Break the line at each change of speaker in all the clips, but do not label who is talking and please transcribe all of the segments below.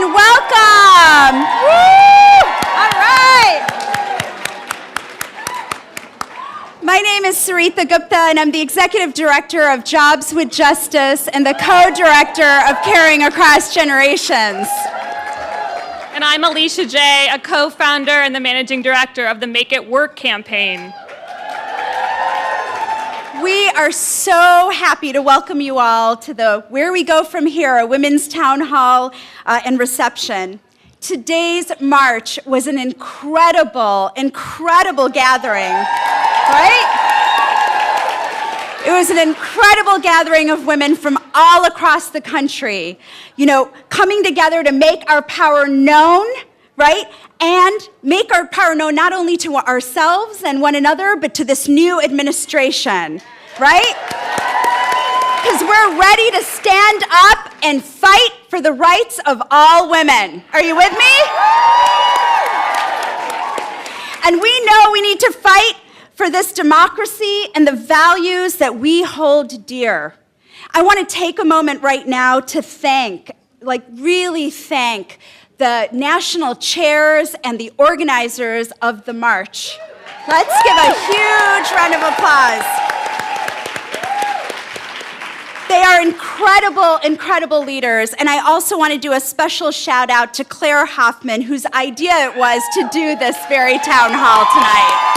and welcome. Woo! All right. My name is Saritha Gupta, and I'm the Executive Director of Jobs with Justice and the Co-Director of Caring Across Generations.
And I'm Alicia J., a co-founder and the Managing Director of the Make It Work campaign.
We are so happy to welcome you all to the Where We Go From Here, a women's town hall and reception. Today's march was an incredible gathering, right? It was an incredible gathering of women from all across the country, coming together to make our power known, right? And make our power known not only to ourselves and one another, but to this new administration, right? Because we're ready to stand up and fight for the rights of all women. Are you with me? And we know we need to fight for this democracy and the values that we hold dear. I want to take a moment right now to really thank the national chairs and the organizers of the march. Let's give a huge round of applause. They are incredible leaders, and I also want to do a special shout out to Claire Hoffman, whose idea it was to do this very town hall tonight.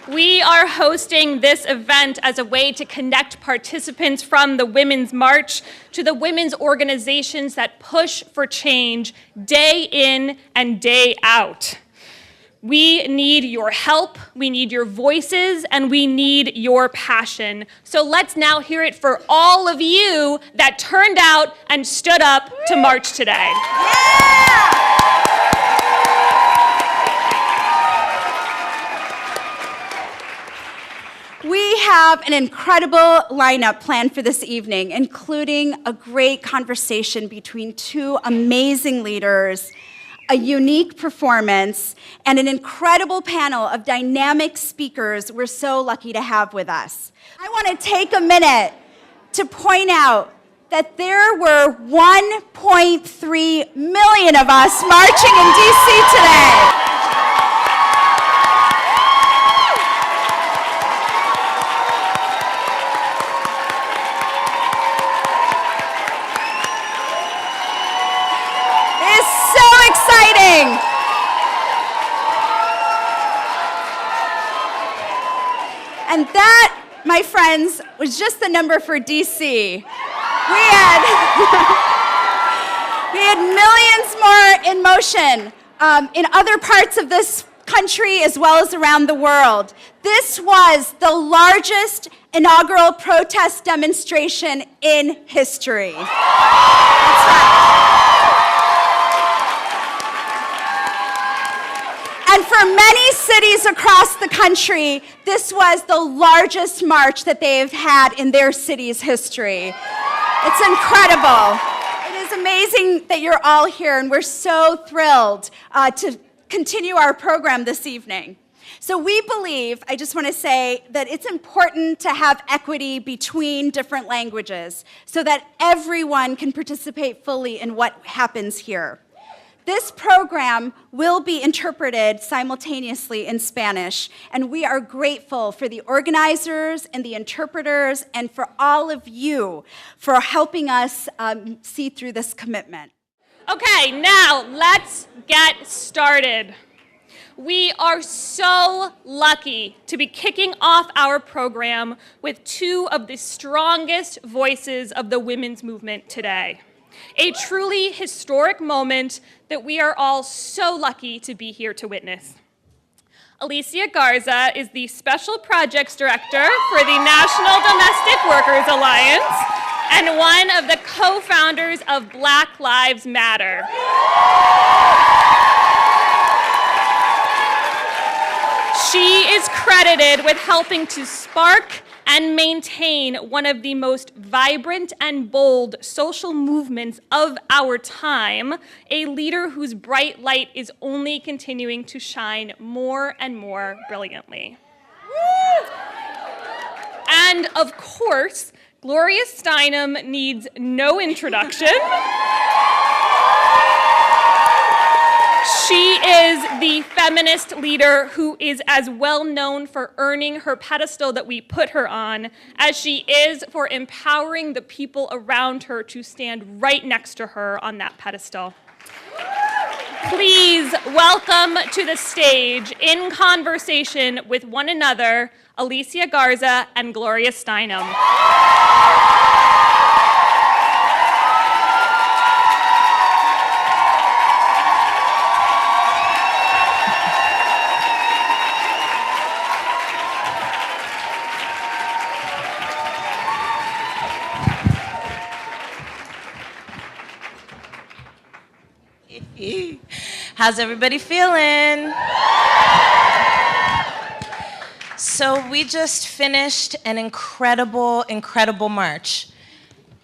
We are hosting this event as a way to connect participants from the Women's March to the women's organizations that push for change day in and day out. We need your help, we need your voices, and we need your passion. So let's now hear it for all of you that turned out and stood up to march today.
Yeah! We have an incredible lineup planned for this evening, including a great conversation between two amazing leaders, a unique performance, and an incredible panel of dynamic speakers we're so lucky to have with us. I want to take a minute to point out that there were 1.3 million of us marching in DC today. And that, my friends, was just the number for DC. We had millions more in motion in other parts of this country as well as around the world. This was the largest inaugural protest demonstration in history. That's right. And for many cities across the country, this was the largest march that they have had in their city's history. It's incredible. It is amazing that you're all here, and we're so thrilled to continue our program this evening. So we believe, I just want to say, that it's important to have equity between different languages so that everyone can participate fully in what happens here. This program will be interpreted simultaneously in Spanish, and we are grateful for the organizers and the interpreters and for all of you for helping us see through this commitment.
Okay, now let's get started. We are so lucky to be kicking off our program with two of the strongest voices of the women's movement today. A truly historic moment that we are all so lucky to be here to witness. Alicia Garza is the Special Projects Director for the National Domestic Workers Alliance and one of the co-founders of Black Lives Matter. She is credited with helping to spark and maintain one of the most vibrant and bold social movements of our time, a leader whose bright light is only continuing to shine more and more brilliantly. And of course, Gloria Steinem needs no introduction. She is the feminist leader who is as well known for earning her pedestal that we put her on as she is for empowering the people around her to stand right next to her on that pedestal. Please welcome to the stage, in conversation with one another, Alicia Garza and Gloria Steinem.
How's everybody feeling? So we just finished an incredible, incredible march.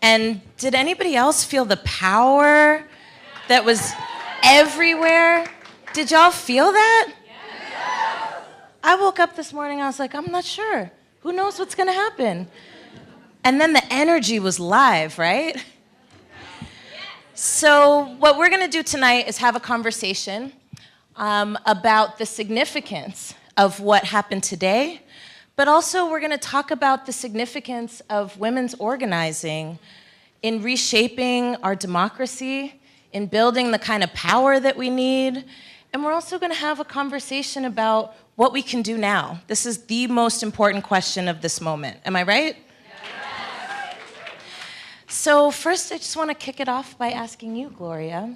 And did anybody else feel the power that was everywhere? Did y'all feel that? Yes. I woke up this morning, I was like, I'm not sure. Who knows what's gonna happen? And then the energy was live, right? So what we're going to do tonight is have a conversation about the significance of what happened today, but also we're going to talk about the significance of women's organizing in reshaping our democracy, in building the kind of power that we need, and we're also going to have a conversation about what we can do now. This is the most important question of this moment. Am I right? So first, I just want to kick it off by asking you, Gloria,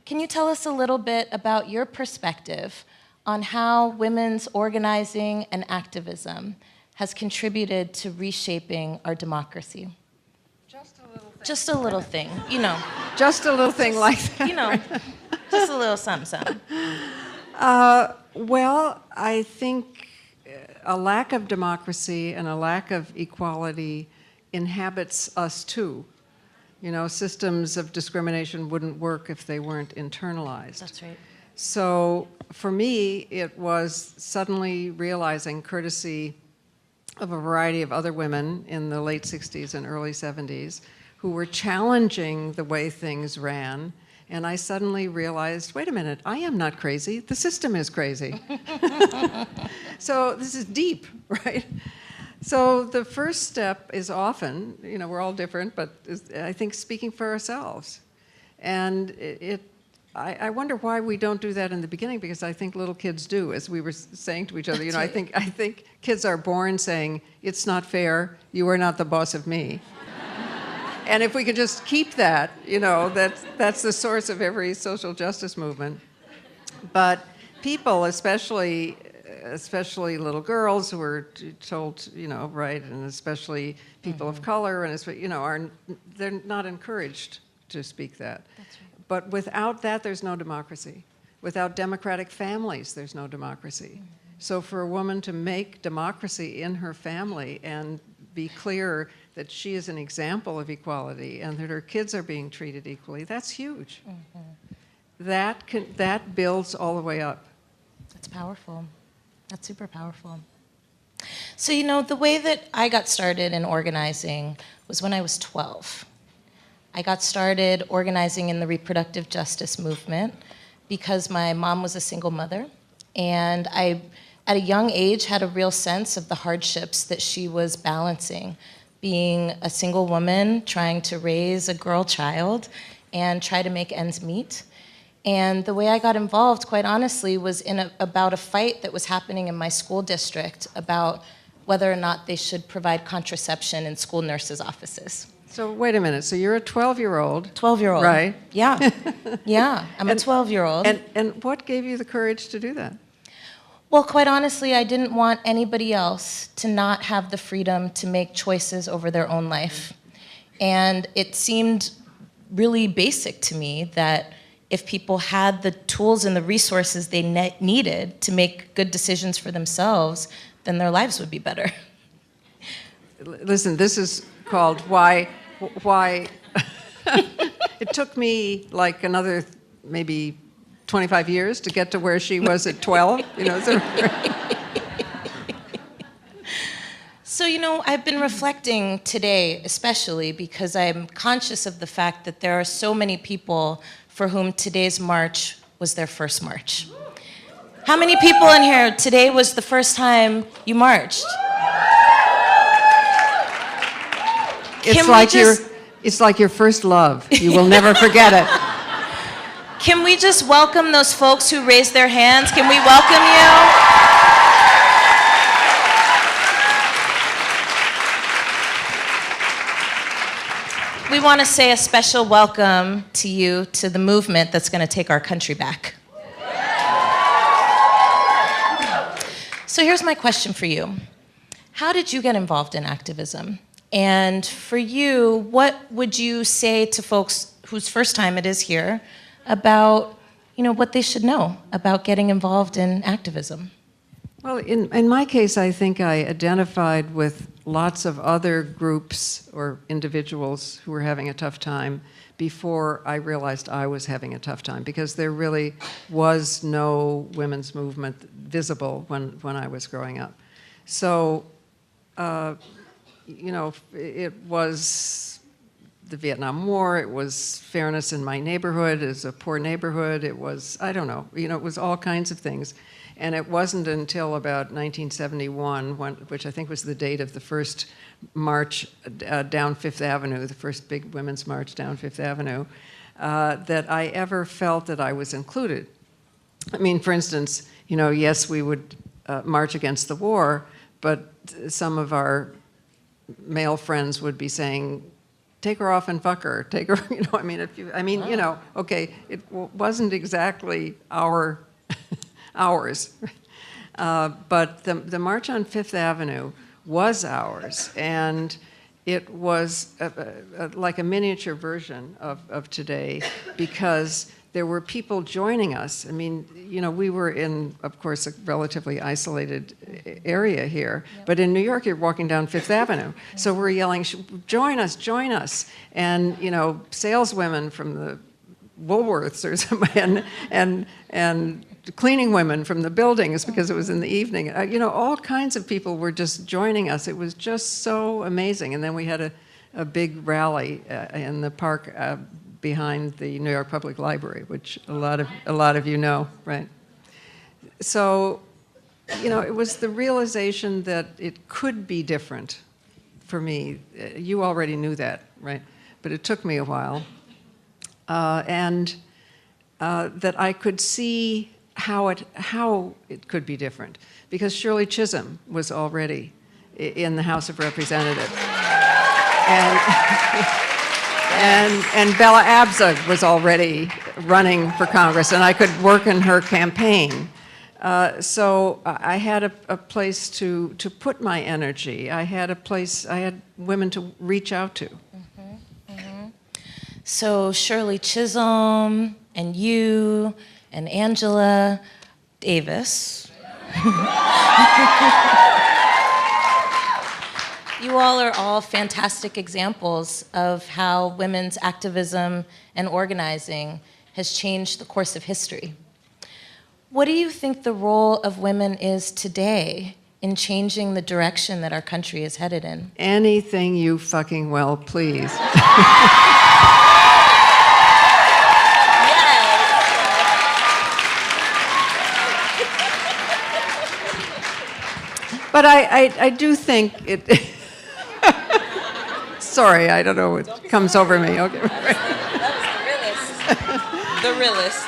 can you tell us a little bit about your perspective on how women's organizing and activism has contributed to reshaping our democracy?
Just a little thing.
Just a little thing, you know.
Just a little thing like that.
You know, just a little something, something.
Well, I think a lack of democracy and a lack of equality inhabits us too. You know, systems of discrimination wouldn't work if they weren't internalized.
That's right.
So for me, it was suddenly realizing, courtesy of a variety of other women in the late 60s and early 70s, who were challenging the way things ran, and I suddenly realized, wait a minute, I am not crazy, the system is crazy. So this is deep, right? So the first step is often, you know, we're all different, but I think speaking for ourselves. And I wonder why we don't do that in the beginning, because I think little kids do, as we were saying to each other. You know, I think kids are born saying, it's not fair, you are not the boss of me. And if we could just keep that, you know, that's the source of every social justice movement. But people, especially little girls who are told, you know, right, and especially people of color, and, you know, they're not encouraged to speak that. That's right. But without that, there's no democracy. Without democratic families, there's no democracy. So for a woman to make democracy in her family and be clear that she is an example of equality and that her kids are being treated equally, that's huge. That builds all the way up.
That's powerful. That's super powerful. So, you know, the way that I got started in organizing was when I was 12. I got started organizing in the reproductive justice movement because my mom was a single mother, and I, at a young age, had a real sense of the hardships that she was balancing, being a single woman, trying to raise a girl child, and try to make ends meet. And the way I got involved, quite honestly, was about a fight that was happening in my school district about whether or not they should provide contraception in school nurses' offices.
So wait a minute, so you're a 12-year-old.
12-year-old.
Right.
Yeah. Yeah, I'm a 12-year-old.
And what gave you the courage to do that?
Well, quite honestly, I didn't want anybody else to not have the freedom to make choices over their own life. And it seemed really basic to me that if people had the tools and the resources they needed to make good decisions for themselves, then their lives would be better.
Listen, this is called why it took me like another maybe 25 years to get to where she was at 12, you know.
So, I've been reflecting today, especially because I'm conscious of the fact that there are so many people for whom today's march was their first march. How many people in here, today was the first time you marched?
It's like your first love. You will never forget it.
Can we just welcome those folks who raised their hands? Can we welcome you? We want to say a special welcome to you to the movement that's going to take our country back. So here's my question for you. How did you get involved in activism? And for you, what would you say to folks whose first time it is here about, what they should know about getting involved in activism?
Well, in my case, I think I identified with lots of other groups or individuals who were having a tough time before I realized I was having a tough time, because there really was no women's movement visible when I was growing up. So, it was the Vietnam War, it was fairness in my neighborhood, it was a poor neighborhood, it was, I don't know, it was all kinds of things. And it wasn't until about 1971, which I think was the date of the first march down Fifth Avenue, the first big women's march down Fifth Avenue, that I ever felt that I was included. I mean, for instance, yes, we would march against the war, but some of our male friends would be saying, take her off and fuck her, take her, okay, it wasn't exactly ours. But the March on Fifth Avenue was ours, and it was like a miniature version of today, because there were people joining us. I mean, we were in, of course, a relatively isolated area here, but in New York, you're walking down Fifth Avenue. So we're yelling, join us, join us. And, saleswomen from the Woolworths or something, and cleaning women from the buildings, because it was in the evening. All kinds of people were just joining us. It was just so amazing. And then we had a big rally in the park behind the New York Public Library, which a lot of you know, right? So, it was the realization that it could be different for me. You already knew that, right? But it took me a while. And that I could see how it could be different, because Shirley Chisholm was already in the House of Representatives, and Bella Abzug was already running for Congress, and I could work in her campaign. So I had a place to put my energy. I had women to reach out to.
So Shirley Chisholm and you and Angela Davis. You all are all fantastic examples of how women's activism and organizing has changed the course of history. What do you think the role of women is today in changing the direction that our country is headed in?
Anything you fucking well please. But I do think it. Sorry, I don't know what comes over me. Okay.
The realist.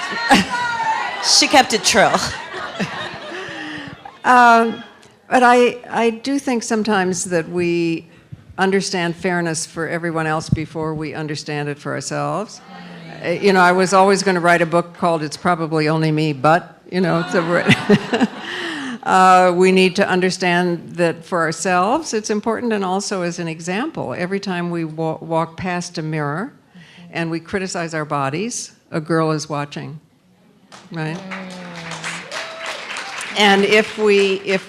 She kept it trill.
But I do think sometimes that we understand fairness for everyone else before we understand it for ourselves. I was always going to write a book called "It's Probably Only Me," but we need to understand that for ourselves it's important, and also as an example. Every time we walk past a mirror and we criticize our bodies, a girl is watching, right? And if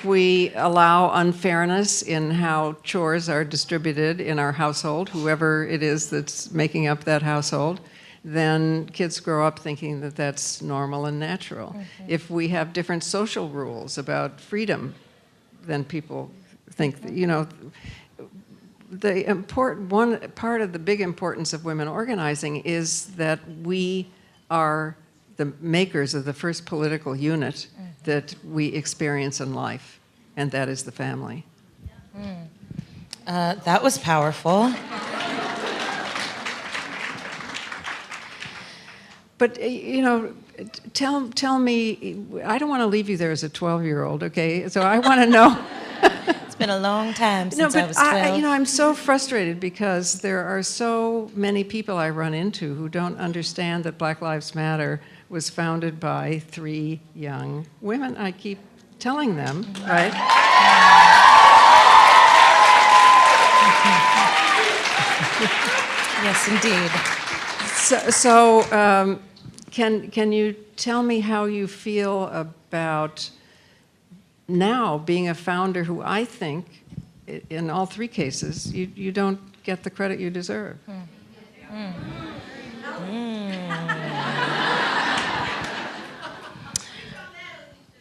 we allow unfairness in how chores are distributed in our household, whoever it is that's making up that household, then kids grow up thinking that that's normal and natural. If we have different social rules about freedom, then people think that, you know, one part of the big importance of women organizing is that we are the makers of the first political unit that we experience in life, and that is the family.
That was powerful.
But, you know, tell me, I don't want to leave you there as a 12-year-old, okay? So I want to know.
It's been a long time since I was 12.
You know, I'm so frustrated because there are so many people I run into who don't understand that Black Lives Matter was founded by 3 young women. I keep telling them, right?
Yes, indeed.
So can you tell me how you feel about now being a founder who I think, in all 3 cases, you don't get the credit you deserve?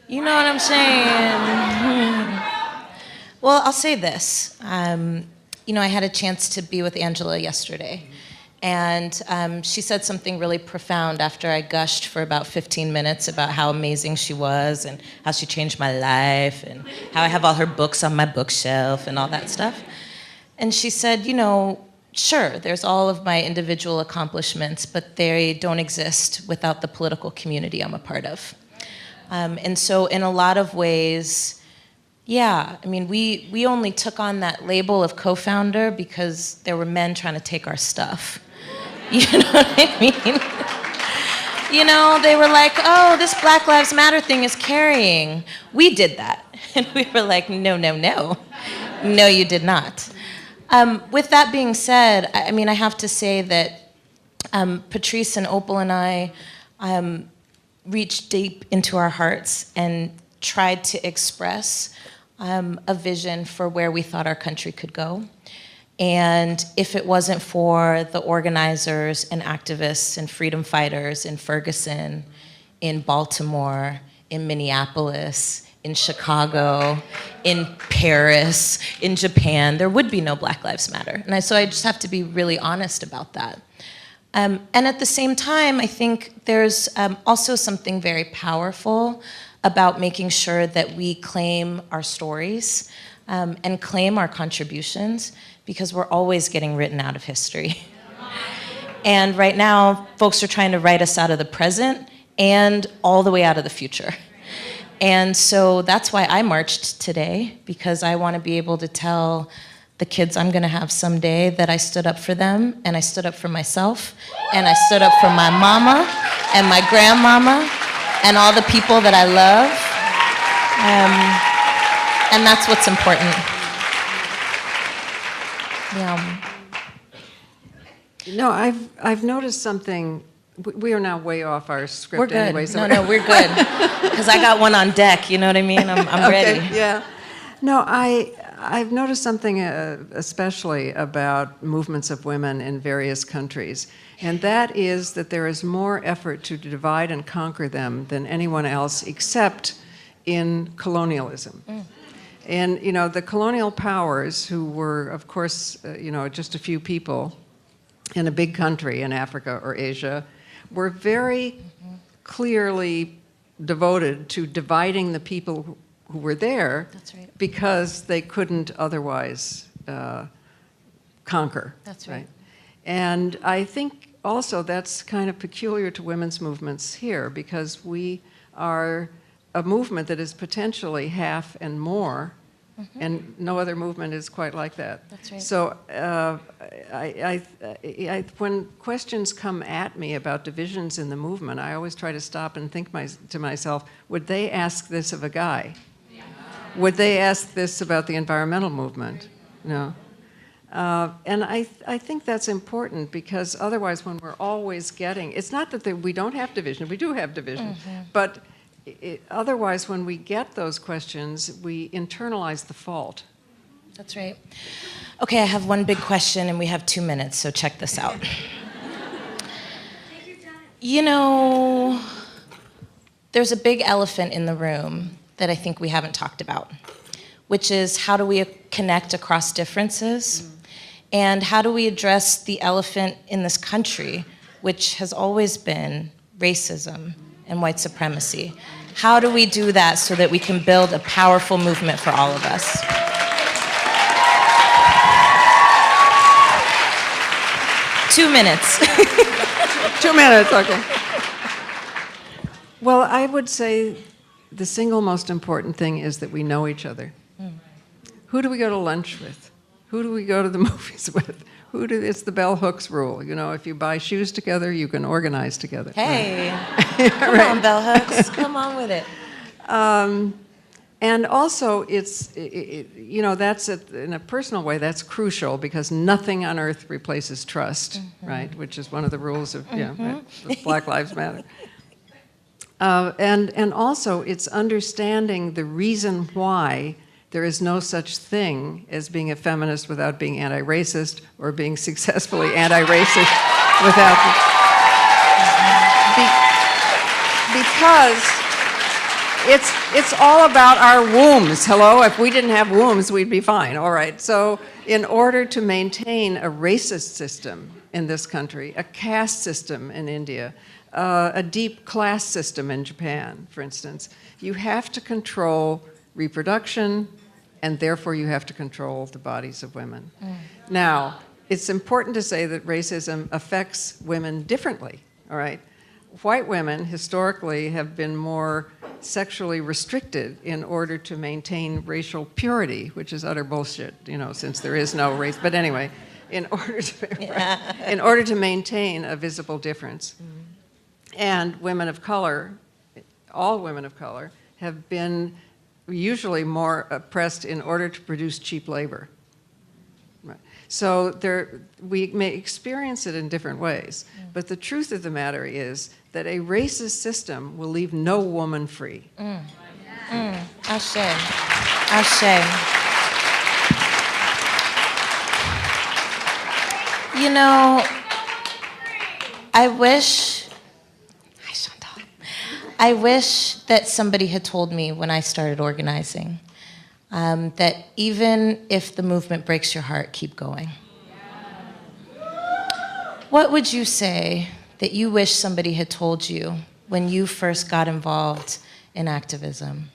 You know what I'm saying? Well, I'll say this. You know, I had a chance to be with Angela yesterday, and she said something really profound after I gushed for about 15 minutes about how amazing she was and how she changed my life and how I have all her books on my bookshelf and all that stuff. And she said, you know, sure, there's all of my individual accomplishments, but they don't exist without the political community I'm a part of. And so in a lot of ways, yeah, I mean, we only took on that label of co-founder because there were men trying to take our stuff. You know what I mean? You know, they were like, oh, this Black Lives Matter thing is carrying. We did that. And we were like, no, no, no. No, you did not. With that being said, I mean, I have to say that Patrice and Opal and I reached deep into our hearts and tried to express a vision for where we thought our country could go. And if it wasn't for the organizers and activists and freedom fighters in Ferguson, in Baltimore, in Minneapolis, in Chicago, in Paris, in Japan, there would be no Black Lives Matter. And so I just have to be really honest about that. And at the same time, I think there's also something very powerful about making sure that we claim our stories and claim our contributions, because we're always getting written out of history. And right now, folks are trying to write us out of the present and all the way out of the future. And so that's why I marched today, because I want to be able to tell the kids I'm going to have someday that I stood up for them, and I stood up for myself, and I stood up for my mama and my grandmama and all the people that I love. And that's what's important. Yeah.
No, I've noticed something. We are now way off our script.
We're good.
Anyway. So
No, we're good. Because I got one on deck, you know what I mean? I'm ready.
Okay, yeah. No, I've noticed something especially about movements of women in various countries, and that is that there is more effort to divide and conquer them than anyone else except in colonialism. And, you know, the colonial powers, who were, of course, you know, just a few people in a big country in Africa or Asia, were very clearly devoted to dividing the people who were there.
That's right.
Because they couldn't otherwise conquer.
That's right.
And I think also that's kind of peculiar to women's movements here, because we are a movement that is potentially half and more, and no other movement is quite like that.
That's right.
So when questions come at me about divisions in the movement, I always try to stop and think to myself, would they ask this of a guy? Would they ask this about the environmental movement? No. And I think that's important, because otherwise when we're always getting, it's not that we don't have division, we do have division, but otherwise when we get those questions, we internalize the fault.
That's right. Okay, I have one big question and we have 2 minutes, so check this out. You know, there's a big elephant in the room that I think we haven't talked about, which is how do we connect across differences? And how do we address the elephant in this country, which has always been racism and white supremacy? How do we do that so that we can build a powerful movement for all of us? 2 minutes.
2 minutes, okay. Well, I would say the single most important thing is that we know each other. Who do we go to lunch with? Who do we go to the movies with? It's the bell hooks rule. You know, if you buy shoes together, you can organize together.
Hey, come on, bell hooks. Come on with it.
And also, you know, that's in a personal way, that's crucial because nothing on earth replaces trust, right? Which is one of the rules of right, Black Lives Matter. And also, it's understanding the reason why there is no such thing as being a feminist without being anti-racist or being successfully anti-racist without because it's all about our wombs. Hello? If we didn't have wombs, we'd be fine. All right. So in order to maintain a racist system in this country, a caste system in India, a deep class system in Japan, for instance, you have to control reproduction, and therefore you have to control the bodies of women. Now, it's important to say that racism affects women differently, all right? White women historically have been more sexually restricted in order to maintain racial purity, which is utter bullshit, you know, since there is no race. But anyway, in order to maintain a visible difference. And women of color, all women of color, have been usually more oppressed in order to produce cheap labor. Right. So we may experience it in different ways, but the truth of the matter is that a racist system will leave no woman free.
Ashe. Ashe. You know, I wish that somebody had told me when I started organizing that even if the movement breaks your heart, keep going. What would you say that you wish somebody had told you when you first got involved in activism?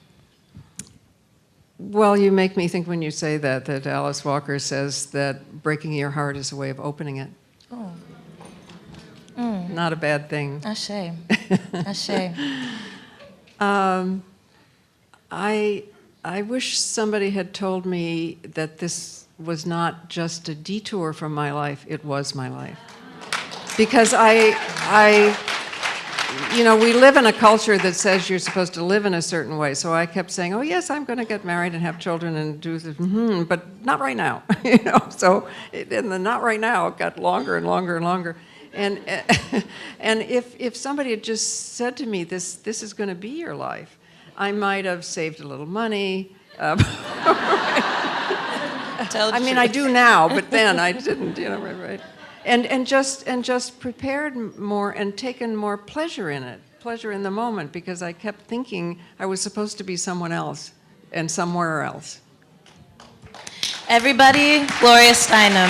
Well, you make me think when you say that Alice Walker says that breaking your heart is a way of opening it.
Oh.
Not a bad thing.
Ashe. Ashe.
I wish somebody had told me that this was not just a detour from my life, it was my life. Because you know, we live in a culture that says you're supposed to live in a certain way. So I kept saying, oh yes, I'm going to get married and have children and do this, but not right now. You know, so and the not right now got longer and longer and longer. And if somebody had just said to me, this is going to be your life, I might have saved a little money. I mean, I do now, but then I didn't. You know, right. And just prepared more and taken more pleasure in it, pleasure in the moment, because I kept thinking I was supposed to be someone else and somewhere else.
Everybody, Gloria Steinem.